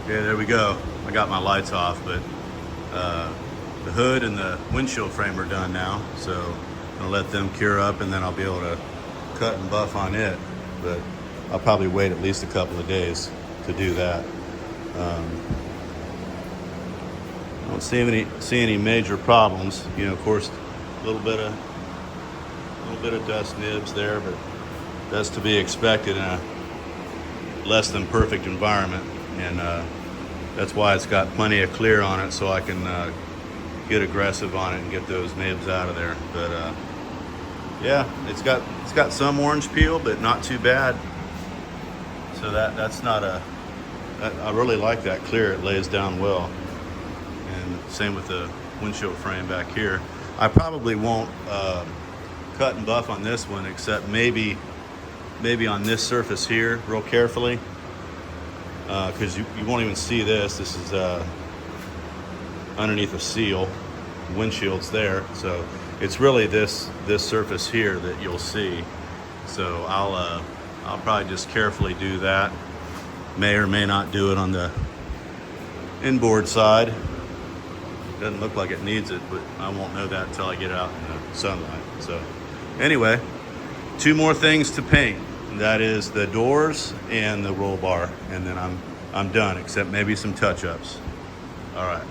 Okay, there we go. I got my lights off, but the hood and the windshield frame are done now. So I'm gonna let them cure up and then I'll be able to cut and buff on it. But I'll probably wait at least a couple of days to do that. I don't see any major problems. You know, of course, a little bit of dust nibs there, but that's to be expected in a less than perfect environment, and that's why it's got plenty of clear on it, so I can get aggressive on it and get those nibs out of there. But yeah, it's got some orange peel, but not too bad. So that's not I really like that clear. It lays down well, and same with the windshield frame back here. I probably won't cut and buff on this one, except maybe on this surface here real carefully, because you won't even see this. This is underneath a seal. The windshield's there, so it's really this surface here that you'll see. So I'll probably just carefully do that. May or may not do it on the inboard side. Doesn't look like it needs it, but I won't know that until I get out in the sunlight. So anyway, two more things to paint. That is the doors and the roll bar, and then I'm done, except maybe some touch-ups. All right.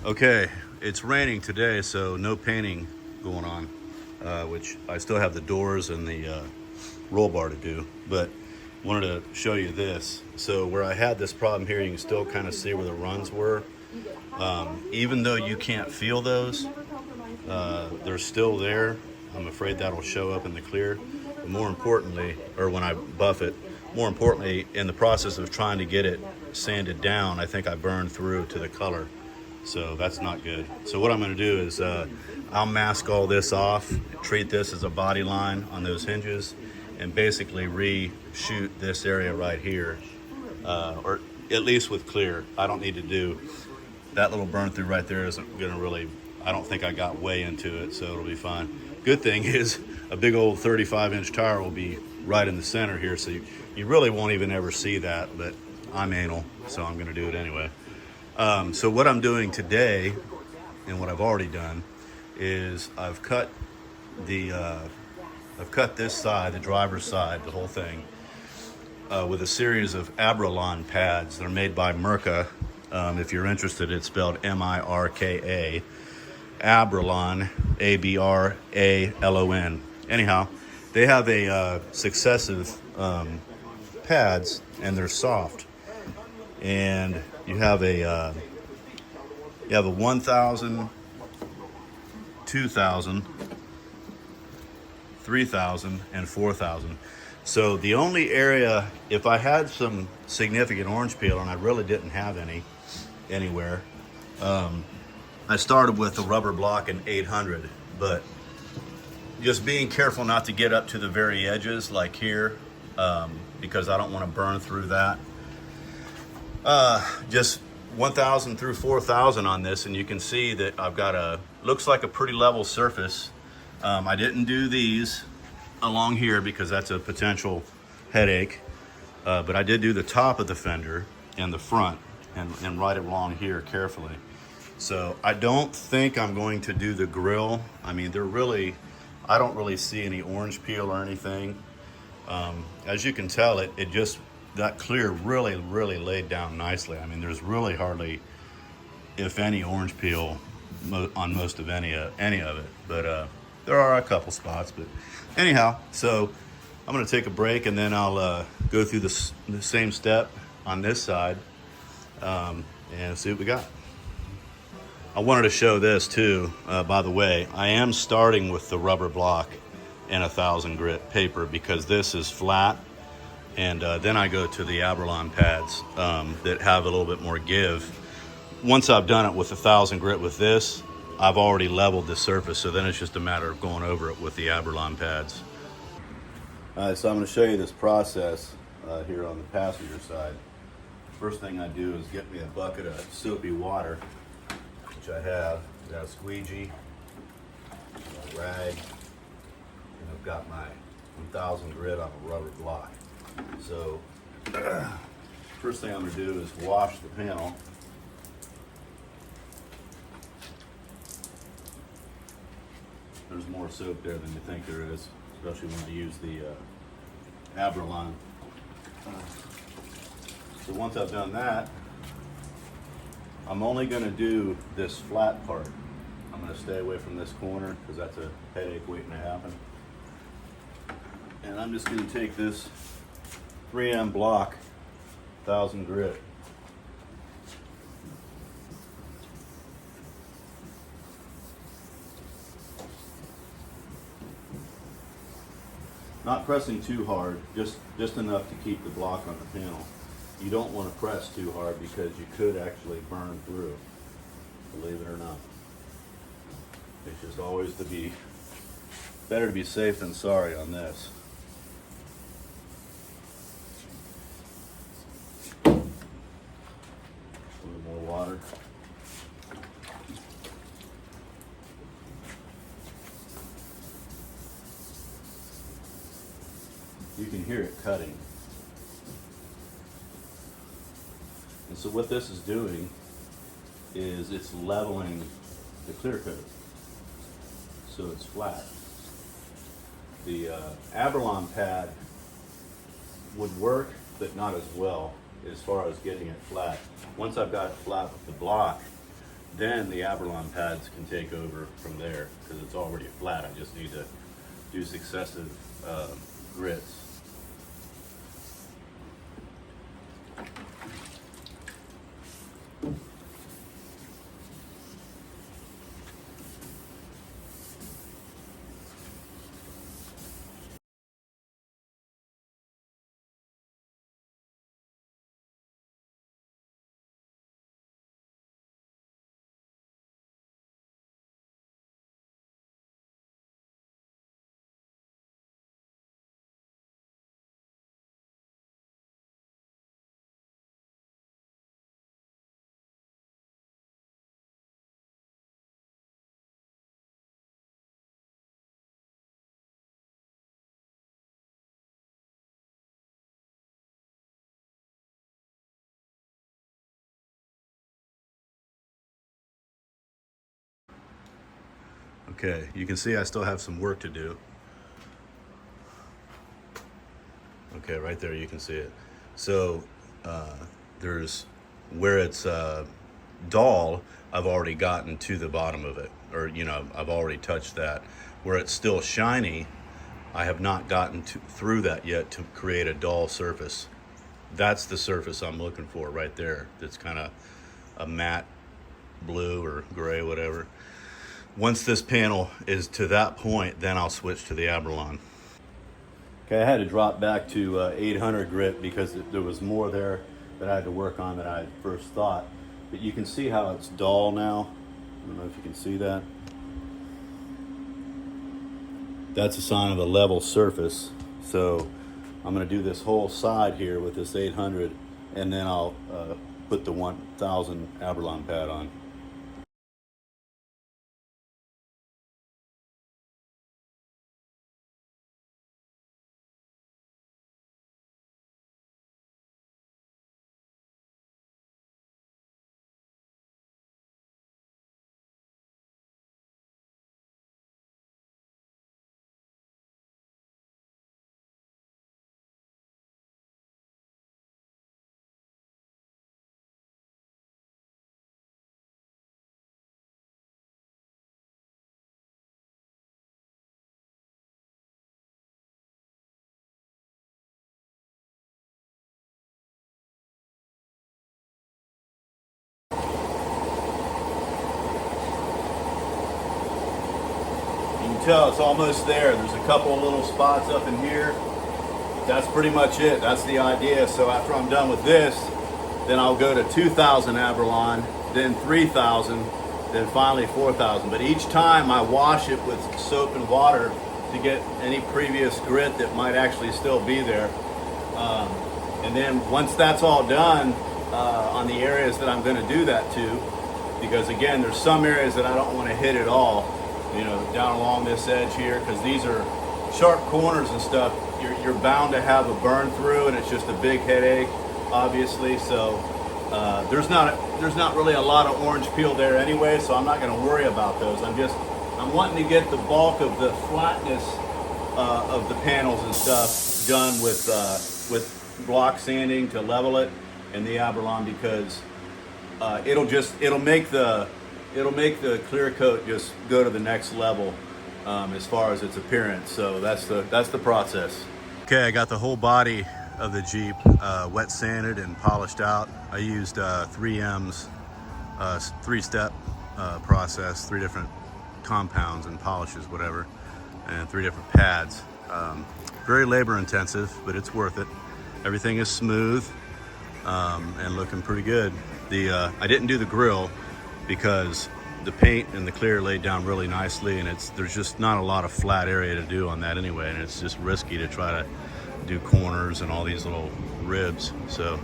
Okay, it's raining today, so no painting going on, which I still have the doors and the roll bar to do, but wanted to show you this. So where I had this problem here, you can still kind of see where the runs were. Even though you can't feel those, they're still there. I'm afraid that'll show up in the clear. But more importantly, or when I buff it, more importantly, in the process of trying to get it sanded down, I think I burned through to the color. So that's not good. So what I'm gonna do is I'll mask all this off, treat this as a body line on those hinges, and basically reshoot this area right here, or at least with clear. I don't need to do that. Little burn through right there isn't gonna really, I don't think I got way into it, so it'll be fine. Good thing is a big old 35-inch tire will be right in the center here, so you really won't even ever see that, but I'm anal, so I'm gonna do it anyway. So what I'm doing today, and what I've already done, is I've cut this side, the driver's side, the whole thing, with a series of Abralon pads. They're made by Mirka. If you're interested, it's spelled M-I-R-K-A. Abralon, A-B-R-A-L-O-N. Anyhow, they have a successive pads, and they're soft. And you have a 1,000, 2,000, 3,000, and 4,000. So the only area, if I had some significant orange peel, and I really didn't have any anywhere, I started with a rubber block in 800, but just being careful not to get up to the very edges like here, because I don't want to burn through that. Just 1,000 through 4,000 on this, and you can see that I've got looks like a pretty level surface. I didn't do these along here because that's a potential headache, but I did do the top of the fender and the front, and right along here carefully. So I don't think I'm going to do the grill. I mean, I don't really see any orange peel or anything. As you can tell, that clear really laid down nicely. I mean, there's really hardly, if any, orange peel on most of any of it, but there are a couple spots. But anyhow, so I'm gonna take a break, and then I'll go through the same step on this side and see what we got. I wanted to show this too, by the way. I am starting with the rubber block and 1,000 grit paper because this is flat. And then I go to the Abralon pads that have a little bit more give. Once I've done it with 1,000 grit with this, I've already leveled the surface, so then it's just a matter of going over it with the Abralon pads. All right, so I'm going to show you this process here on the passenger side. First thing I do is get me a bucket of soapy water, which I have. Got a squeegee, a rag, I've got my 1000 grit on a rubber block. So first thing I'm going to do is wash the panel. There's more soap there than you think there is, especially when I use the Abralon. So once I've done that, I'm only going to do this flat part. I'm going to stay away from this corner because that's a headache waiting to happen. And I'm just going to take this 3M block, 1000 grit. Not pressing too hard, just enough to keep the block on the panel. You don't want to press too hard because you could actually burn through, believe it or not. It's just always better to be safe than sorry on this. A little more water. You can hear it cutting. And so what this is doing is it's leveling the clear coat so it's flat. The Abralon pad would work, but not as well as far as getting it flat. Once I've got it flat with the block, then the Abralon pads can take over from there because it's already flat. I just need to do successive grits. Okay, you can see I still have some work to do. Okay, right there you can see it. So there's where it's dull, I've already gotten to the bottom of it, or I've already touched that. Where it's still shiny, I have not gotten through that yet to create a dull surface. That's the surface I'm looking for right there. That's kind of a matte blue or gray, whatever. Once this panel is to that point, then I'll switch to the Abralon. Okay, I had to drop back to 800 grit because there was more there that I had to work on than I first thought. But you can see how it's dull now. I don't know if you can see that. That's a sign of a level surface. So I'm going to do this whole side here with this 800, and then I'll put the 1000 Abralon pad on. Tell it's almost there. There's a couple of little spots up in here. That's pretty much it. That's the idea. So after I'm done with this, then I'll go to 2000 Abralon, then 3000, then finally 4000. But each time I wash it with soap and water to get any previous grit that might actually still be there. And then once that's all done on the areas that I'm going to do that to, because again, there's some areas that I don't want to hit at all. Down along this edge here, because these are sharp corners and stuff, you're bound to have a burn through, and it's just a big headache, obviously. So there's not really a lot of orange peel there anyway, so I'm not going to worry about those. I'm wanting to get the bulk of the flatness of the panels and stuff done with block sanding to level it in the Abralon, because it'll make the clear coat just go to the next level as far as its appearance. So that's the process. Okay, I got the whole body of the Jeep wet sanded and polished out. I used 3M's three-step process, 3 different compounds and polishes, whatever, and 3 different pads. Very labor intensive, but it's worth it. Everything is smooth and looking pretty good. I didn't do the grill because the paint and the clear laid down really nicely, and there's just not a lot of flat area to do on that anyway, and it's just risky to try to do corners and all these little ribs. So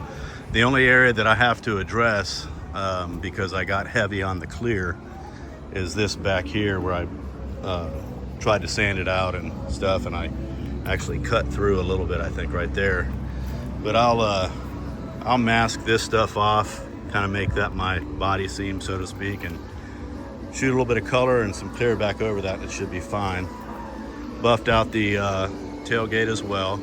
the only area that I have to address, because I got heavy on the clear, is this back here where I tried to sand it out and stuff, and I actually cut through a little bit, I think, right there. But I'll mask this stuff off, kind of make that my body seam, so to speak, and shoot a little bit of color and some clear back over that, and it should be fine. Buffed out the tailgate as well,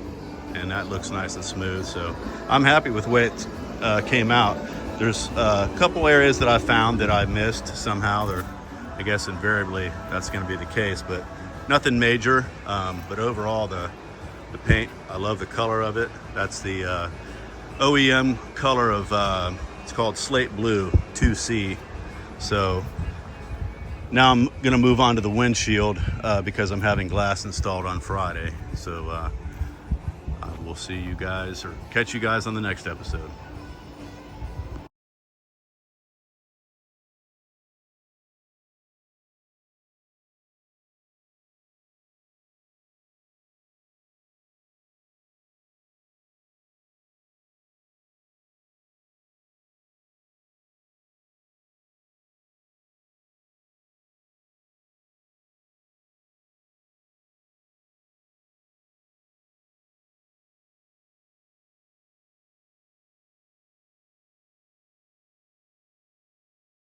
and that looks nice and smooth. So I'm happy with the way it came out. There's a couple areas that I found that I missed somehow. I guess invariably that's going to be the case, but nothing major. But overall, the paint, I love the color of it. That's the OEM color of, it's called Slate Blue 2C. So now I'm going to move on to the windshield because I'm having glass installed on Friday. So I will see you guys, or catch you guys on the next episode.